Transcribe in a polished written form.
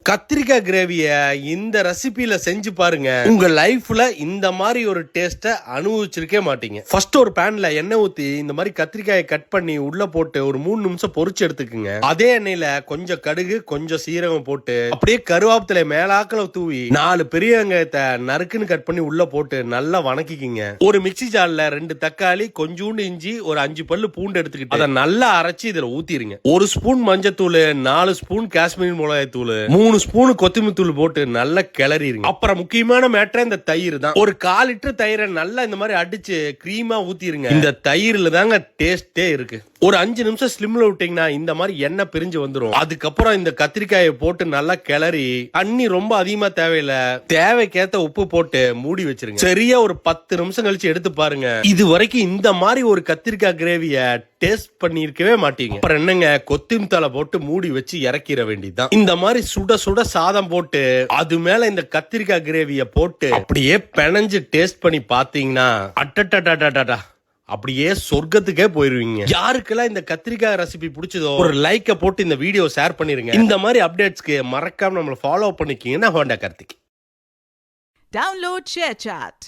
கத்திரிக்காய் கிரேவிய இந்த ரெசிபில செஞ்சு பாருங்க. உங்க லைஃப்ல இந்த மாதிரி ஒரு டேஸ்ட அனுபவிச்சிருக்கே மாட்டீங்க. ஃபர்ஸ்ட் ஒரு பேன்ல எண்ணெய் ஊத்தி இந்த மாதிரி கத்திரிக்காயை கட் பண்ணி உள்ள போட்டு ஒரு 3 நிமிஷம் பொரிச்சு எடுத்துக்குங்க. அதே எண்ணெயில கொஞ்சம் கடுகு, கொஞ்சம் சீரகம் போட்டு அப்படியே கருவேப்பிலை மேலாக்கல தூவி 4 பெரிய வெங்காயத்தை நறுக்குன்னு கட் பண்ணி உள்ள போட்டு நல்லா வணக்கிக்கிங்க. ஒரு மிக்சி ஜார்ல 2 தக்காளி, கொஞ்சூண்டு இஞ்சி, ஒரு 5 பல்லு பூண்டு எடுத்துக்கிட்டு அதை நல்லா அரைச்சி இதுல ஊத்திருங்க. 1 ஸ்பூன் மஞ்சத்தூள், 4 ஸ்பூன் காஷ்மீர் மிளகாய் தூள், 3 ஸ்பூன் கொத்தமல்லி தூள் போட்டு நல்லா கிளறிடுங்க. அப்புறம் முக்கியமான மேட்டர் இந்த தயிர் தான். ஒரு 1/4 லிட்டர் தயிரை நல்லா இந்த மாதிரி அடிச்சு கிரீமா ஊத்திருங்க. இந்த தயிர்ல தாங்க டேஸ்டே இருக்கு. ஒரு 5 நிமிஷம் ஸ்லிம்ல விட்டீங்கன்னா இந்த மாதிரி எண்ணெய் பிரிஞ்சு வந்துடும். அதுக்கப்புறம் இந்த கத்திரிக்காயை போட்டு நல்லா கிளறி, தண்ணி ரொம்ப அதிகமா தேவையில்ல, தேவைக்கேத்த உப்பு போட்டு மூடி வச்சிருங்க. சரியா ஒரு 10 நிமிஷம் கழிச்சு எடுத்து பாருங்க. இது வரைக்கும் இந்த மாதிரி ஒரு கத்திரிக்காய் கிரேவிய டேஸ்ட் பண்ணிருக்கவே மாட்டீங்க. அப்புறம் என்னங்க, கொத்தமல்லி தழை போட்டு மூடி வச்சு இறக்கிற வேண்டியதுதான். இந்த மாதிரி சுட சுட சாதம் போட்டு அது மேல இந்த கத்திரிக்காய் கிரேவிய போட்டு அப்படியே பெனஞ்சு டேஸ்ட் பண்ணி பாத்தீங்கன்னா அட்டட்டா அப்படியே சொர்க்கத்துக்கே போயிருவீங்க. யாருக்கெல்லாம் இந்த கத்திரிக்காய் ரெசிபி பிடிச்சதோ ஒரு லைக்க போட்டு இந்த வீடியோ ஷேர் பண்ணிருங்க. இந்த மாதிரி அப்டேட்ஸ்க்கு மறக்காம நம்மள ஃபாலோ பண்ணிக்கிங்கன்னா ஹோண்டா கார்த்திக். Download ShareChat.